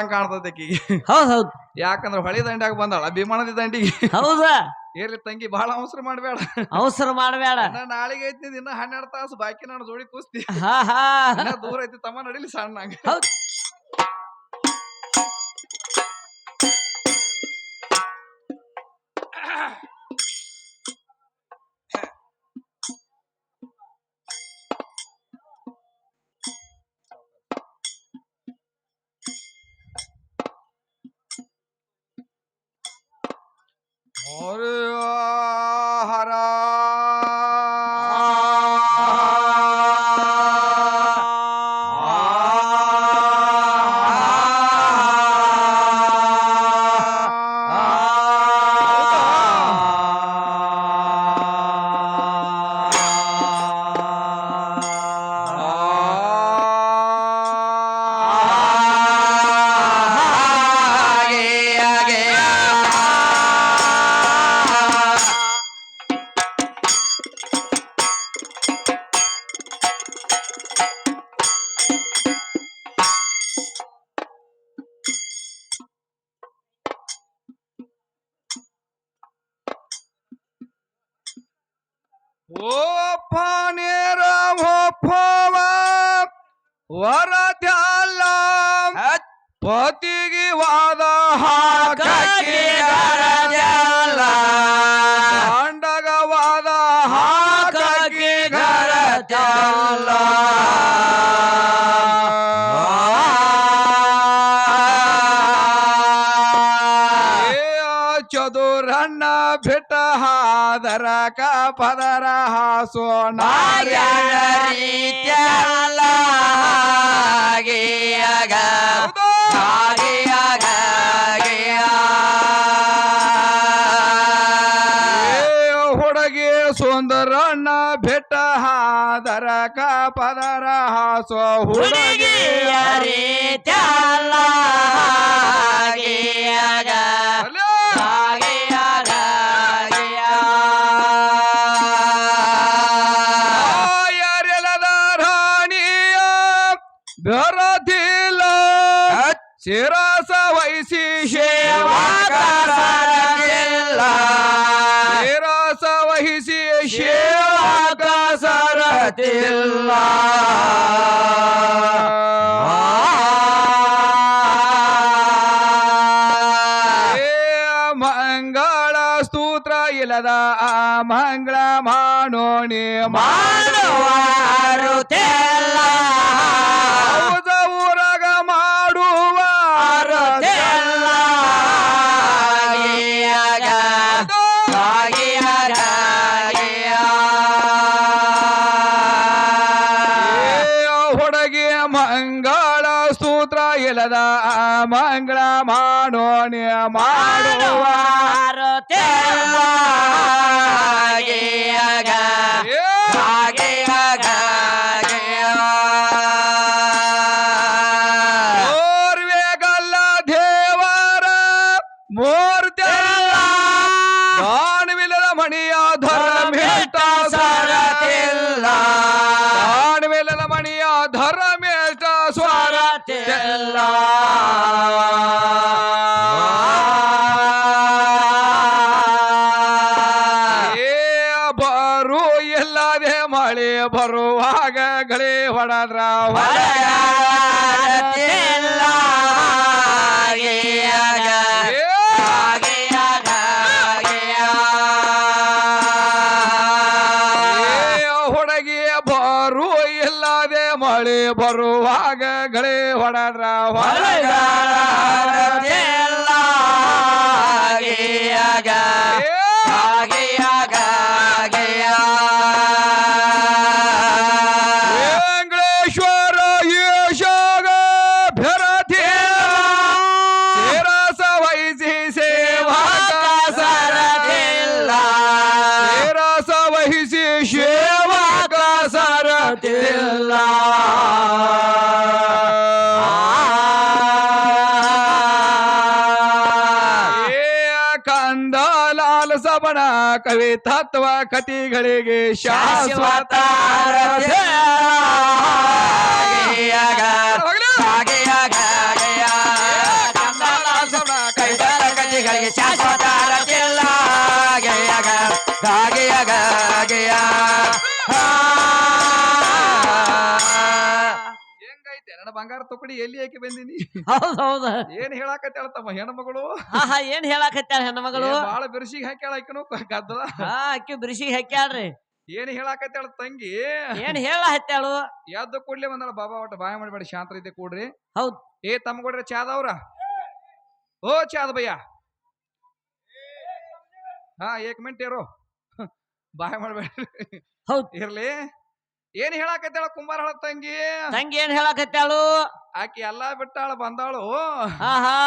ಬರಂಗ್ ಕಾಣ್ತೈತಿ ಆಕಿಗೆ. ಹೌದ್ ಹೌದ್ ಯಾಕಂದ್ರ ಹೊಳಿ ದಂಡ್ಯಾಗ ಬಂದಾಳ ಭೀಮಣದಿ ದಂಡಿಗೆ. ಹೌದಾ ಇರ್ಲಿ ತಂಗಿ ಬಹಳ ಅವಸರ ಮಾಡ್ಬೇಡ. ಅವಸರ ಮಾಡಬೇಡ. ನಾಳೆಗೆ ಐತಿ ಇನ್ನ 12 ತಾಸು ಬಾಕಿ ನಾನು ಜೋಡಿ ಕೂಸ್ತಿ. ಹಾ ಹಾ ಇನ್ನ ದೂರ ಐತಿ ತಮ್ಮ ನಡಿಲಿ ಸಣ್ಣಂಗ. ಹೌದ್ ಹರ ಓಪನೇರ ಒಪ್ಪವ ವರದ್ಯಾಲ್ಲ ಪತಿಗೆ ವಾದ ಹಾಕಿ ದಾಂಡಗ ವಾದ ಹಾಕಿ ಗರದ್ಯಾಲ್ಲ ಚದುರನ್ನ ಬಿಟ್ಟ ಹಾದರ ಪದರ ಹಾಸೋನಾರ್ಯ ಹುಡುಗಿ ಸುಂದರನ್ನ ಬೆಟ್ಟ ಹಾದರ ಪದರ ಹಾಸೋ ಹುಡುಗಿ ಬೆರದಿಲ್ಲ ಶಿರಸ ವಹಿಸಿ ಸೇವಾಕರತಿಲ್ಲ ಶಿರಸ ವಹಿಸಿ ಸೇವಾಕ ಸರತಿಲ್ಲ ಮಂಗಳ ಸ್ತೋತ್ರ ಇಲ್ಲದ ಮಂಗಳ ಮಾಡೋಣಿ ಮಾಡುವಾರುತೆಲ್ಲ ಊರಗ ಮಾಡುವ ಹುಡುಗಿ ಮಂಗಳ ಸ್ತೋತ್ರ ಇಲ್ಲದ ಮಂಗಳ ಮಾಡೋಣಿ ಮಾಡುವ ಓರ್ವೇಗಲ್ಲ ದೇವರ ಮೂರ್ತಿಯಲ್ಲ ದಾನವಿಲ್ಲದ ಮಣಿಯ ಧರ್ಮೇಟ ಸ್ವರತಿಲ್ಲ ದಾನವಿಲ್ಲದ ಮಣಿಯ ಧರ್ಮೇಟ ಸ್ವರತಿಲ್ಲ ಬರು ಇಲ್ಲದೆ ಮಳೆ ಬರುವಾಗ ಗಳೆ ಹೊಡೆದ್ರ ಹುಡುಗಿ ಬರು ಇಲ್ಲದೆ ಮಳೆ ಬರುವಾಗ ಗಳೆ ಹೊಡೆದ್ರ ವೆಂಕಟೇಶ್ವರ ಯಶೋಗ ಭರತಿ ಶಿರಸ ವಹಿಸಿ ಸೇವಾಕ ಸರತಿಲ್ಲ ಶಿರಸ ವಹಿಸಿ ಸೇವಾಕ ಸರತಿಲ್ಲ ಕಂದಲಾಲ ಸಬಣ ಕವಿ ತತ್ವ ಕಥೆಗಳಿಗೆ ಶಾಶ್ವತ ಹೆಂಗೈತೆ ನನ್ನ ಬಂಗಾರ ತುಕಡಿ ಎಲ್ಲಿ ಯಾಕೆ ಬಂದಿನಿ ಹೌದೌದ ಏನ್ ಹೇಳಾಕತ್ತಾಳ ತಮ್ಮ ಹೆಣ್ಮಗಳು ಆಹಾ ಏನ್ ಹೇಳಾಕತ್ತಾಳ ಹೆಣ್ಮಗಳು ಬಾಳ ಬಿರ್ಸಿಗೆ ಹಾಕ್ಯಾಳ ಆಕಿನು ಗದ್ದಲ ಅಕ್ಕಿ ಬಿರ್ಸಿಗೆ ಹಾಕ್ಯಾಳ್ರಿ ಏನ್ ಹೇಳಾಕತ್ತಾಳ ತಂಗಿ ಏನ್ ಹೇಳ ಹತ್ತಾಳು ಯಾವ್ದು ಕೂಡ್ಲೆ ಬಂದಳ ಬಾಬಾ ಒಟ್ಟ ಬಾಯ ಮಾಡಬೇಡಿ ಶಾಂತ ರೀತಿ ಕೂಡ್ರಿ ಹೌದ್ ಏ ತಮ್ಮಗೊಡ್ರಿ ಚಾದವ್ರ ಓ ಚಾದ ಭಯ್ಯ ಹಾ ಏಕ್ ಮಿನಿಟ್ ಇರೋ ಬಾಯ ಮಾಡ್ಬೇಡ್ರಿ ಹೌದ್ ಇರ್ಲಿ ಏನ್ ಹೇಳಾಕತ್ತಾಳ ಕುಂಬಾರ ತಂಗಿ ತಂಗಿ ಏನ್ ಹೇಳಾಕತ್ತಾಳು ಆಕಿ ಎಲ್ಲಾ ಬಿಟ್ಟಾಳ ಬಂದಾಳು ಆಹಾ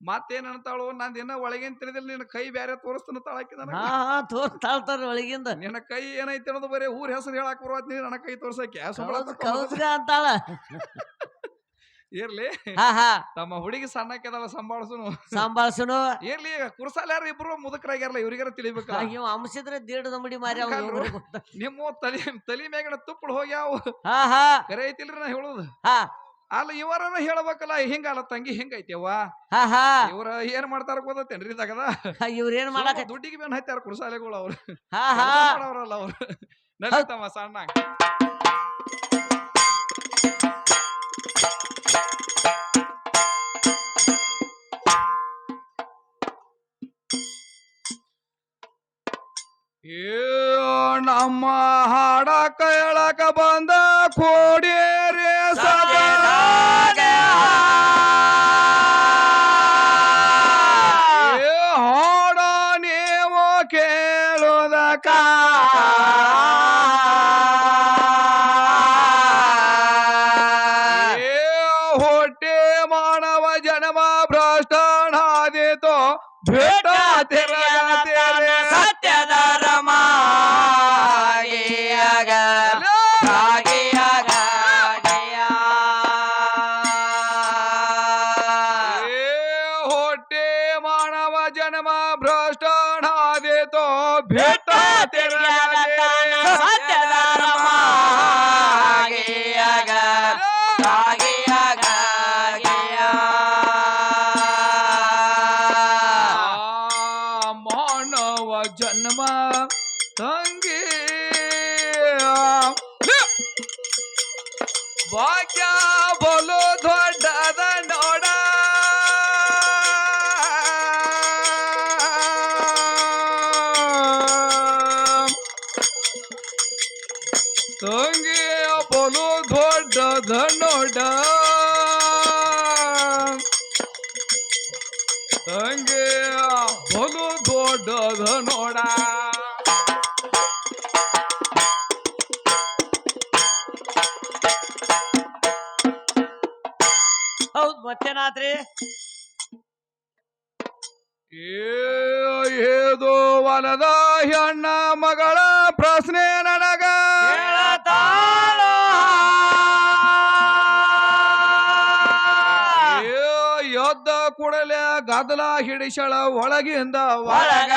ಮತ್ತೇನ್ ಅಂತಾಳು ನಂದಿನ್ನ ಒಳಗೇನ್ ತಿಳಿದಿಲ್ಲ ನಿನ್ನ ಕೈ ಬ್ಯಾರೆ ತೋರಿಸ್ತಾನ ತಾಳಾಕಿ ನನಗ ಹಾ ಹಾ ತೋರ್ತಾಳ್ತಾರ ಒಳಗಿಂದ ನಿನ್ನ ಕೈ ಏನೈತಿ ಅನ್ನೋದು ಬರೀ ಊರ್ ಹೆಸರು ಹೇಳಾಕ್ ಬರುವತ್ ನೀ ನನ್ನ ಕೈ ತೋರ್ಸಕ್ಕೆ ಕೌಸ್ಗ ಅಂತಾಳ ಇರ್ಲಿ ಹಾ ಹಾ ತಮ್ಮ ಹುಡುಗಿ ಸಣ್ಣಕ್ಕೆದಲ್ಲ ಸಂಭಾಳಿಸುನು ಸಂಭಾಳ್ಸುನು ಇರ್ಲಿ ಈಗ ಕುರ್ಸಾಲ್ಯಾರ ಇಬ್ರು ಮುದುಕರಾಗ್ಯಾರಲ್ಲ ಇವ್ರಿಗಾರ ತಿಳಿಬೇಕಲ್ಲ ಇವ್ ಅಂಶಿದ್ರೆ ದೀಡ್ ದಮಡಿ ಮಾರಿ ನಿಮ್ಮ ತಲಿ ಮ್ಯಾಗಿನ ತುಪ್ಪಳು ಹೋಗ್ಯಾವ ಹಾ ಹಾ ಕರೆ ಐತಿಲ್ರಿ ನಾ ಹೇಳುದು ಹಾ ಅಲ್ಲ ಇವರ ಹೇಳ್ಬೇಕಲ್ಲ ಹಿಂಗಲ್ಲ ತಂಗಿ ಹಿಂಗೈತಿಯವ್ವ ಹಾ ಹಾ ಇವ್ರ ಏನ್ ಮಾಡ್ತಾರ ಗೊತ್ತೇನ್ರಿ ಇದಾಗದ ಇವ್ರ ಏನ್ ಮಾಡಾಕ ದುಡ್ಡಿಗೆ ಬೇನ್ ಹತ್ತಾರ ಕುರ್ಸಾಲೆಗಳು ಅವ್ರು ಹಾ ಹಾ ಅವ್ರಲ್ಲ ಅವ್ರು ನಡೀತಮ್ಮ ಸಣ್ಣ ನಮ್ಮ ಹಾಡ ಕೇಳಕ ಬಂದ ಕೋಡಿಯರೇ ಸದಾಗ ಹಾಡ ನೀವು ಕೇಳುವುದಕ್ಕ ಹೊಟ್ಟೆ ಮಾನವ ಜನ್ಮ ಭ್ರಷ್ಟನಾದಿತು ಭೇಟ ತಿರುಗಾತೇರೆ ಸತ್ಯದ ಹೊಟ್ಟೆ ಮಾನವ ಜನ್ಮ ಭ್ರಷ್ಟನಾದಿತು ಭೇಟ ತಿರುಗಾತೇರೆ ಸತ್ಯದ ಮಾನವ ಜನ್ಮ ತಂಗಿ ಭಾಗ್ಯ ಬೋಲು ದೊಡ್ಡದ ನೋಡ ತಂಗಿ ಬೋಲು ದೊಡ್ಡದ ನೋಡ ತಂಗಿ ಬೋಲು ದೊಡ್ಡದ ನೋಡ ಹೌದ್ ಮತ್ತೇನಾದ್ರಿ ಏದು ಹೊಲದ ಹೆಣ್ಣ ಮಗಳ ಪ್ರಶ್ನೆ ನನಗ ಯೋದ್ಧ ಕೂಡಲೇ ಗದಲ ಹಿಡಿಸಳ ಒಳಗಿಂದ ಒಳಗ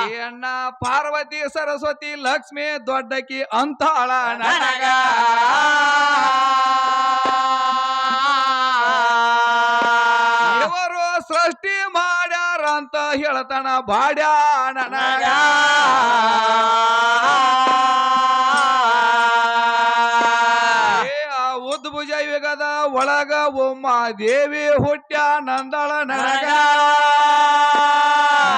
ಹೆಣ್ಣ ಪಾರ್ವತಿ ಸರಸ್ವತಿ ಲಕ್ಷ್ಮಿ ದೊಡ್ಡಕಿ ಅಂತಾಳ ನನಗ ಇವರು ಸೃಷ್ಟಿ ಮಾಡ್ಯಾರ ಅಂತ ಹೇಳ್ತಾನ ಬಾಡ್ಯಾ ನನಗ ಉದ್ಭುಜ ಯುಗದ ಒಳಗ ಉಮ್ಮಾ ದೇವಿ ಹುಟ್ಟ್ಯ ನಂದಳ ನನಗ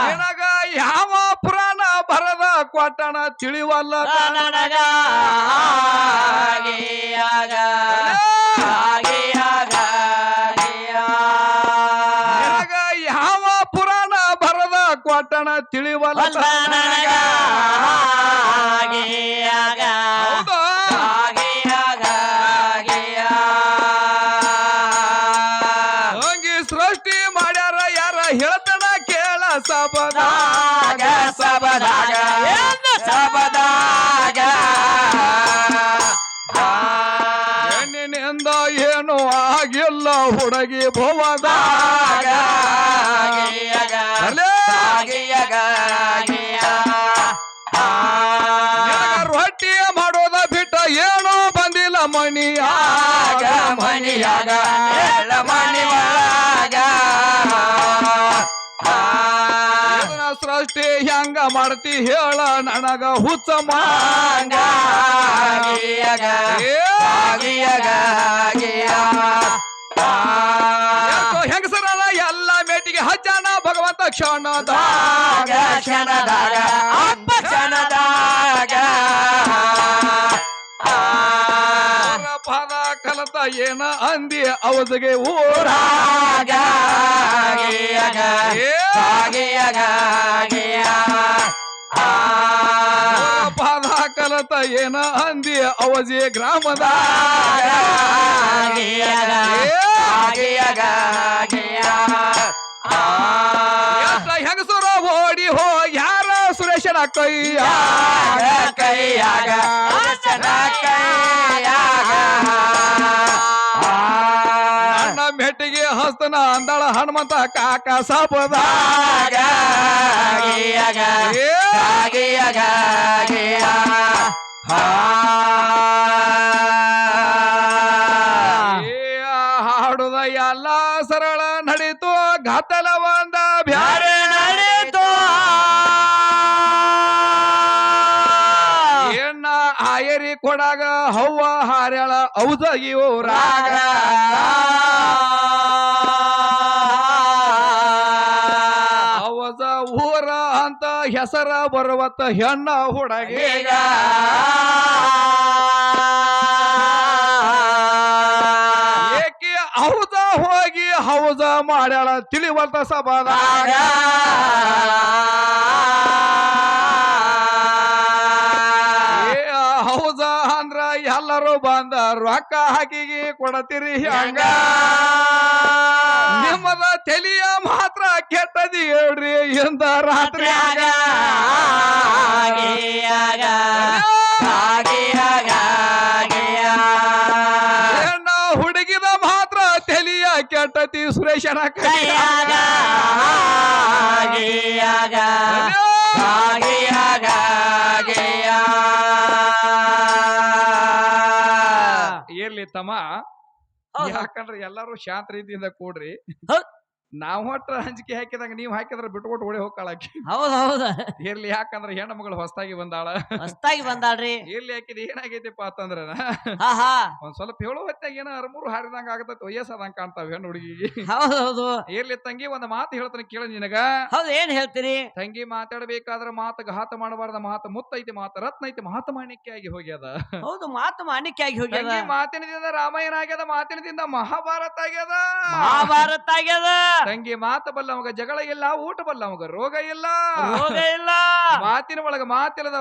ನಿನಗ ಯಾವ ಪುರಾಣ ಬರದ ಕೊಟ್ಟಣ ತಿಳಿವಲ್ಲ ನನಗ ನಿನಗ ಯಾವ ಪುರಾಣ ಬರದ ಕೊಟ್ಟಣ ತಿಳಿವಲ್ಲ ನನಗ ಹೌದಾ ಹಂಗಿ ಸೃಷ್ಟಿ ಮಾಡ್ಯಾರ ಯಾರ ಹೇಳ್ತಾನ ಕೇಳ ಸಬದಾಗ ಸಬದಾಗ ಹೆಣ್ಣಿನಿಂದ ಏನು ಆಗಿಲ್ಲ ಹುಡುಗಿ ಭವದಾಗ ರೊಟ್ಟಿ ಮಾಡೋದ ಬಿಟ್ಟ ಏನು ಬಂದಿಲ್ಲ ಮಣಿಯಾಗ ಮನಿಯಾಗ ಮನಿ ಒಳಗ ಮಾಡ್ತಿ ಹೆಂಗ ಮಾಡ್ತಿ ಹೇಳ ನನಗ ಹುಚ್ಚ ಮಾಂಗ ಗಿಯಗ ಏ, ಗಿಯಗ ಗಿಯ ಯಾಕೋ ಹೆಂಗಸರಲ್ಲ ಎಲ್ಲ ಮೇಟಿಗೆ ಹಜ್ಜಾನ ಭಗವಂತ ಕ್ಷಣದ ಕ್ಷಣದಾಗ ಅಪ್ಪ ಕ್ಷಣದಾಗ ಪಾದ ಕಲತ ಏನ ಅಂದಿ ಅವಜಿಗೆ ಊರಾಗ ಗಿಯಗ ಏ, ಗಿಯಗ ಗಿಯ ಪಾದ ಕಲತ ಏನ ಅಂದಿ ಅವಜಿ ಗ್ರಾಮದ ಗಿಯಗ ಗಿಯಗ ಗಿಯ ಹೆಂಗಸರ ಓಡಿ ಯಾರ ಸುರೇಶನ ಕೈಯ ಕೈಯಾಗ ಕೈಯಾಗ ನನ್ನ ಮೆಟ್ಟಿಗೆ ಹಸ್ತನ ಅಂದಳ ಹನುಮಂತ ಕಾಕ ಸಾಪದ ಗಿಯಗ ಗಿಯಗ ಗಿಯ ಹಾಡುದ ಎಲ್ಲ ಸರಳ ನಡೀತು ಘಾತಲ ಒಂದ ಬ್ಯಾರೆ ಬ್ಯಾರೆ ನಡೀತು ಏನ ಆಯರಿ ಕೊಡಾಗ ಹವ್ವ ಹಾರ್ಯಾಳ ಔದಗಿ ಊರಾಗ ಅವಜ ಊರ ಅಂತ ಹೆಸರ ಬರುವತ್ತ ಹೆಣ್ಣ ಹುಡುಗಿ ಈಗ ಏಕೆ ಹೌದ ಹೋಗಿ ಹೌದ ಮಾಡ್ಯಾಳ ತಿಳಿವಲ್ತ ಸಭಾದಾಗ ಏ ಹೌದ ಅಂದ್ರ ಎಲ್ಲರೂ ಬಂದ ರೊಕ್ಕ ಹಾಕಿಗಿ ಕೊಡತಿರಿ ಹಂಗ ನಿಮ್ಮದ ತಲಿಯ ಮಾತ್ರ ಕೆಟ್ಟದಿ ಹೇಳ್ರಿ ಎಂದ ರಾತ್ರಿ ಹೆಣ್ಣ ಹುಡುಗಿದ ಮಾತ್ರ ತಲಿಯ ಕೆಟ್ಟತಿ ಸುರೇಶನ ಕೈಯಾಗ ಇರ್ಲಿ ತಮ್ಮ ಯಾಕಂದ್ರೆ ಎಲ್ಲರೂ ಶಾಂತ ರೀತಿಯಿಂದ ಕೂಡ್ರಿ ನಾವ್ ಹೊಟ್ಟ ಹಂಚಿಕೆ ಹಾಕಿದಾಗ ನೀವ್ ಹಾಕಿದ್ರ ಬಿಟ್ಕೊಟ್ಟು ಓಡಿ ಹೋಗ್ಕಾಳಕಿ ಹೌದ್ ಹೌದ ಇರ್ಲಿ ಯಾಕಂದ್ರ ಹೆಣ್ಣು ಮಗಳು ಹೊಸದಾಗಿ ಬಂದಾಳ ಮಸ್ತಾಗಿ ಬಂದಾಳ್ರಿ ಇರ್ಲಿ ಹಾಕಿದ್ ಏನಾಗೈತಿಪ್ಪ ಅಂತಂದ್ರ ಹಾ ಹಾ ಒಂದ್ ಸ್ವಲ್ಪ ಹೇಳೋ ಹೊತ್ತಾಗ ಏನೋ ಅರ್ಮೂರು ಹಾರಿದಂಗ ಆಗತ್ತ ವಯಸ್ಸದಂಗ ಕಾಣ್ತಾವ ಹೆಣ್ಣು ಹುಡುಗಿಗೆ ಹೌದ್ ಹೌದು ಇರ್ಲಿ ತಂಗಿ ಒಂದ್ ಮಾತು ಹೇಳ್ತಾನೆ ಕೇಳ ನಿನಗ ಹೌದ್ ಏನ್ ಹೇಳ್ತೀರಿ ತಂಗಿ ಮಾತಾಡ್ಬೇಕಾದ್ರ ಮಾತು ಘಾತ ಮಾಡಬಾರ್ದ ಮಾತು ಮುತ್ತೈತಿ ಮಾತು ರತ್ನ ಐತಿ ಮಾತು ಮಾಣಿಕ್ಯ ಆಗಿ ಹೋಗ್ಯದ ಹೌದು ಮಾತು ಮಾಣಿಕ್ಯ ಆಗಿ ಹೋಗ್ಯದ ತಂಗಿ ಮಾತಿನದಿಂದ ರಾಮಾಯಣ ಆಗ್ಯದ ಮಾತಿನದಿಂದ ಮಹಾಭಾರತ ಆಗ್ಯದ ಮಹಾಭಾರತ ಆಗ್ಯದ ತಂಗಿ ಮಾತು ಬಲ್ಲ ಅವಾಗ ಜಗಳ ಇಲ್ಲ ಊಟ ಬಲ್ಲ ಅವಾಗ ರೋಗ ಇಲ್ಲ ರೋಗ ಇಲ್ಲ ಮಾತಿನ ಒಳಗ ಮಾತಿಲ್ಲದವ್ರು